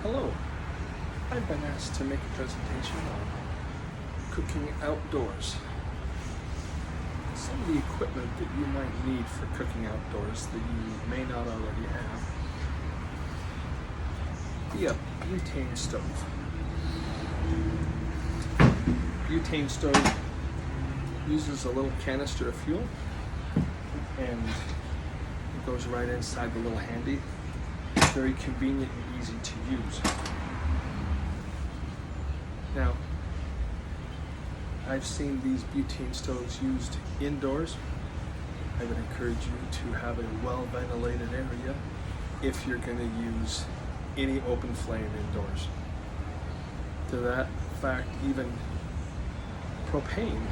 Hello, I've been asked to make a presentation on cooking outdoors. Some of the equipment that you might need for cooking outdoors that you may not already have. The butane stove. Butane stove uses a little canister of fuel and it goes right inside the little handy. It's very convenient and easy to use. Now, I've seen these butane stoves used indoors. I would encourage you to have a well-ventilated area if you're going to use any open flame indoors. To that fact, even propane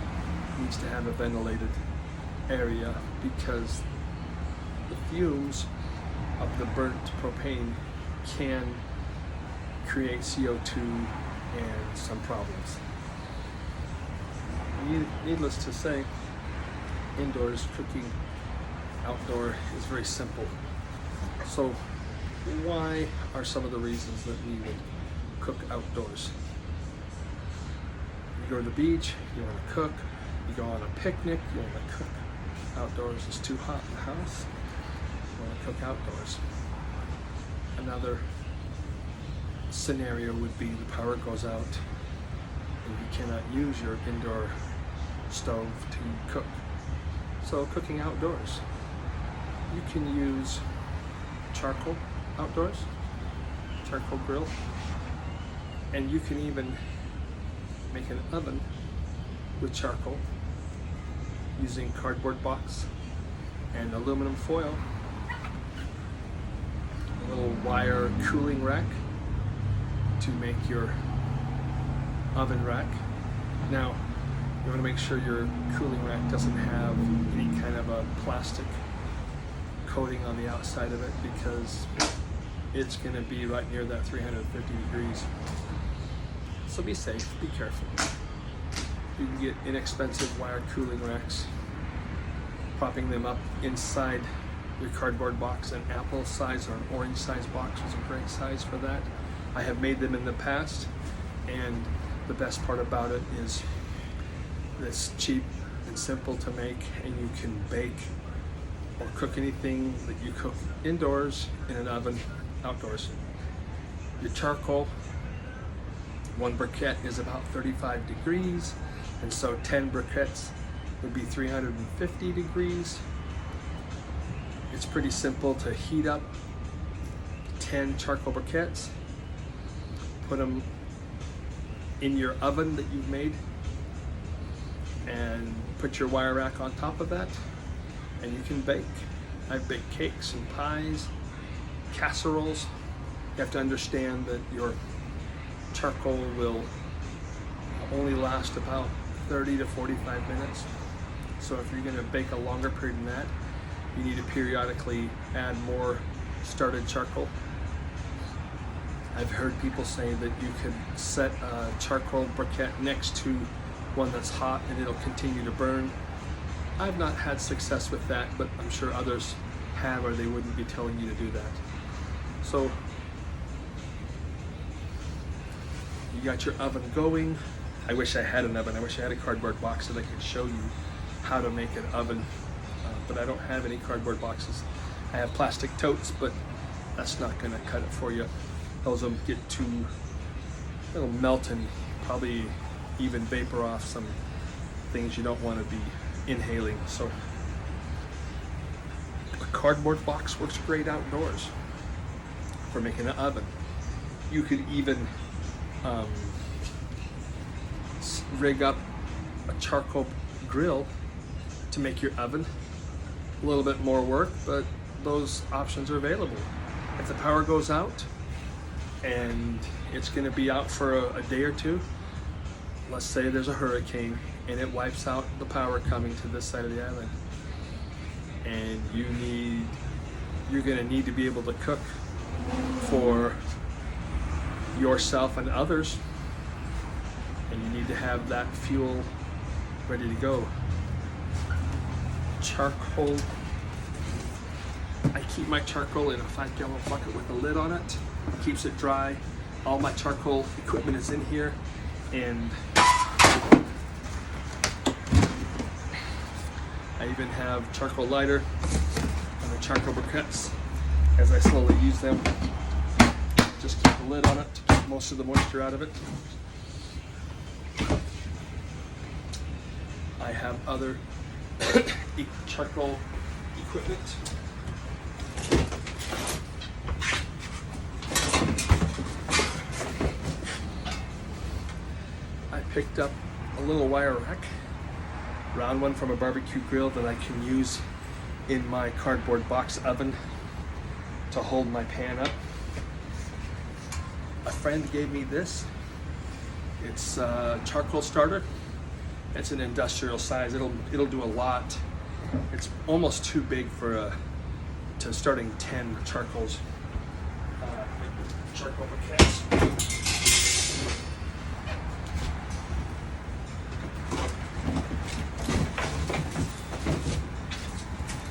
needs to have a ventilated area because the fumes of the burnt propane can create CO2 and some problems. Needless to say, indoors cooking outdoor is very simple. So why are some of the reasons that we would cook outdoors? You go to the beach, you want to cook. You go on a picnic, you want to cook. Outdoors is too hot in the house, you want to cook outdoors. Another scenario would be the power goes out and you cannot use your indoor stove to cook. So cooking outdoors, you can use charcoal outdoors, charcoal grill, and you can even make an oven with charcoal using cardboard box and aluminum foil, a little wire cooling rack to make your oven rack. Now, you want to make sure your cooling rack doesn't have any kind of a plastic coating on the outside of it because it's going to be right near that 350 degrees. So be safe, be careful. You can get inexpensive wire cooling racks. Popping them up inside your cardboard box. An apple size or an orange size box is a great size for that. I have made them in the past, and the best part about it is it's cheap and simple to make, and you can bake or cook anything that you cook indoors in an oven outdoors. Your charcoal, one briquette is about 35 degrees, and so 10 briquettes would be 350 degrees. It's pretty simple to heat up 10 charcoal briquettes, put them in your oven that you've made, and put your wire rack on top of that, and you can bake. I've baked cakes and pies, casseroles. You have to understand that your charcoal will only last about 30 to 45 minutes. So if you're going to bake a longer period than that, you need to periodically add more started charcoal. I've heard people say that you could set a charcoal briquette next to one that's hot and it'll continue to burn. I've not had success with that, but I'm sure others have, or they wouldn't be telling you to do that. So you got your oven going. I wish I had an oven. I wish I had a cardboard box so that I could show you how to make an oven, but I don't have any cardboard boxes. I have plastic totes, but that's not gonna cut it for you. Those will get too, it'll melt and probably even vapor off some things you don't want to be inhaling. So a cardboard box works great outdoors for making an oven. You could even rig up a charcoal grill to make your oven. A little bit more work, but those options are available. If the power goes out and it's going to be out for a day or two, let's say there's a hurricane and it wipes out the power coming to this side of the island, and you're going to need to be able to cook for yourself and others, and you need to have that fuel ready to go. Charcoal, I keep my charcoal in a 5-gallon bucket with a lid on it. Keeps it dry. All my charcoal equipment is in here, and I even have charcoal lighter and the charcoal briquettes. As I slowly use them, just keep the lid on it to keep most of the moisture out of it. I have other charcoal equipment. I picked up a little wire rack, round one from a barbecue grill that I can use in my cardboard box oven to hold my pan up. A friend gave me this. It's a charcoal starter. It's an industrial size. It'll do a lot. It's almost too big for to starting 10 charcoals. Charcoal briquettes.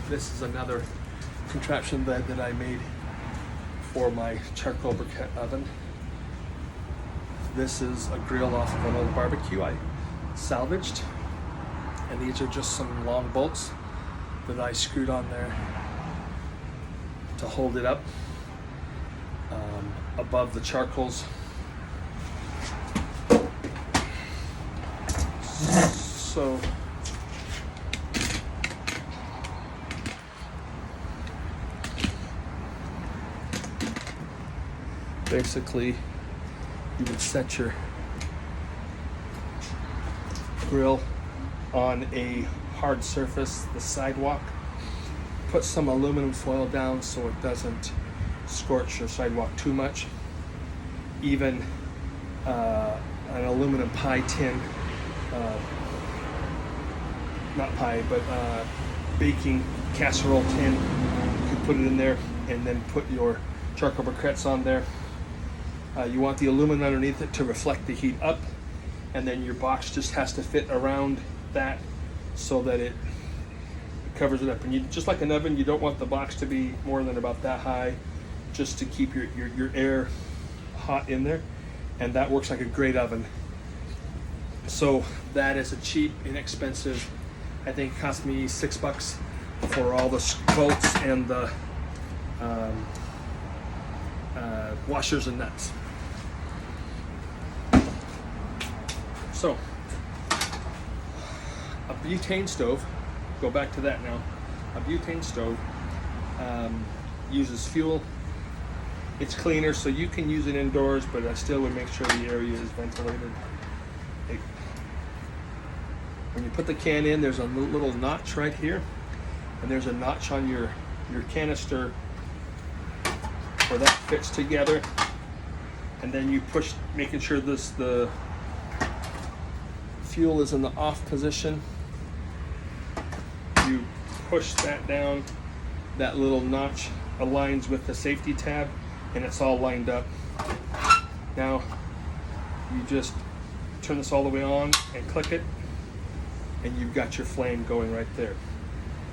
This is another contraption that I made for my charcoal briquette oven. This is a grill off of an old barbecue I salvaged, and these are just some long bolts that I screwed on there to hold it up above the charcoals. So basically you would set your grill on a hard surface, the sidewalk. Put some aluminum foil down so it doesn't scorch your sidewalk too much. Even an aluminum pie tin, not pie, but baking casserole tin. You can put it in there and then put your charcoal briquettes on there. You want the aluminum underneath it to reflect the heat up, and then your box just has to fit around that so that it covers it up. And you, just like an oven, you don't want the box to be more than about that high, just to keep your air hot in there, and that works like a great oven. So that is a cheap, inexpensive, I think it cost me $6 for all the bolts and the washers and nuts. So, a butane stove, go back to that now. A butane stove uses fuel. It's cleaner, so you can use it indoors, but I still would make sure the area is ventilated. When you put the can in, there's a little notch right here, and there's a notch on your canister where that fits together, and then you push, making sure the fuel is in the off position. You push that down, that little notch aligns with the safety tab, and it's all lined up. Now you just turn this all the way on and click it, and you've got your flame going right there.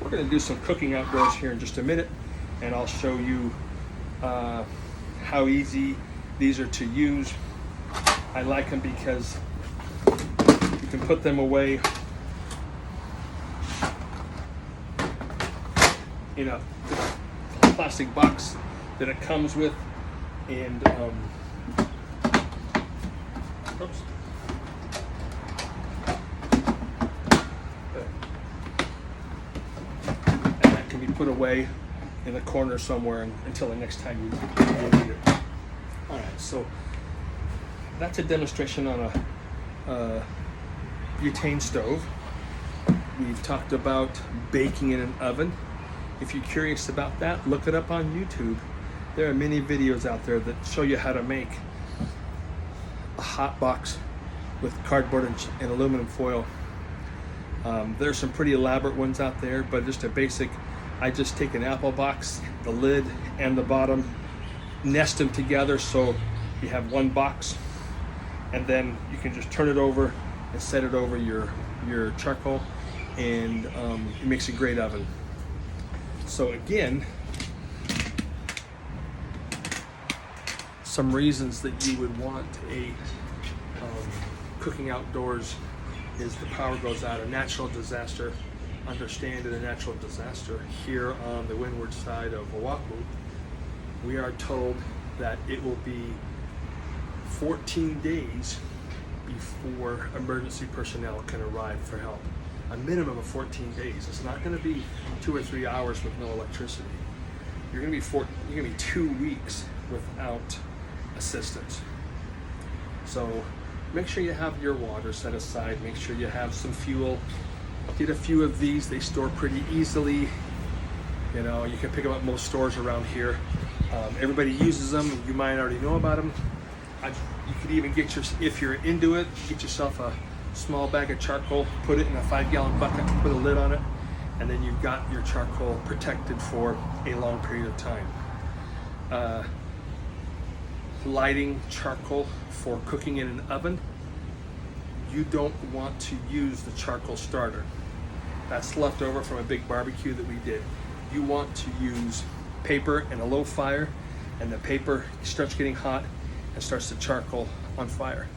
We're going to do some cooking outdoors here in just a minute, and I'll show you how easy these are to use. I like them because you can put them away in a plastic box that it comes with, and oops. And that can be put away in a corner somewhere until the next time you need it. All right, so that's a demonstration on a butane stove. We've talked about baking in an oven. If you're curious about that, look it up on YouTube. There are many videos out there that show you how to make a hot box with cardboard and aluminum foil. There's some pretty elaborate ones out there, but just a basic, I just take an apple box, the lid and the bottom, nest them together so you have one box, and then you can just turn it over and set it over your charcoal, and it makes a great oven. So again, some reasons that you would want a cooking outdoors is the power goes out. A natural disaster. Understand that a natural disaster here on the windward side of Oahu, we are told that it will be 14 days before emergency personnel can arrive for help. A minimum of 14 days. It's not going to be 2 or 3 hours with no electricity. You're going to be 2 weeks without assistance. So make sure you have your water set aside. Make sure you have some fuel. Get a few of these. They store pretty easily. You know, you can pick them up at most stores around here. Everybody uses them. You might already know about them. You could even get if you're into it, get yourself a small bag of charcoal, put it in a 5-gallon bucket, put a lid on it, and then you've got your charcoal protected for a long period of time. Lighting charcoal for cooking in an oven, you don't want to use the charcoal starter. That's left over from a big barbecue that we did. You want to use paper and a low fire, and the paper starts getting hot and starts the charcoal on fire.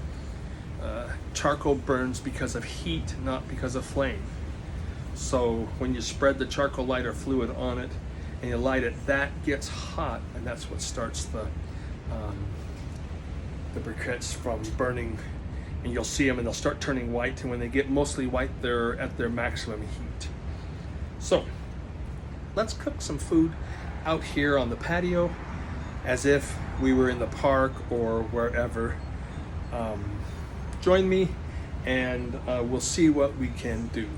Charcoal burns because of heat, not because of flame. So when you spread the charcoal lighter fluid on it and you light it, that gets hot, and that's what starts the briquettes from burning. And you'll see them, and they'll start turning white. And when they get mostly white, they're at their maximum heat. So let's cook some food out here on the patio as if we were in the park or wherever. Join me, and we'll see what we can do.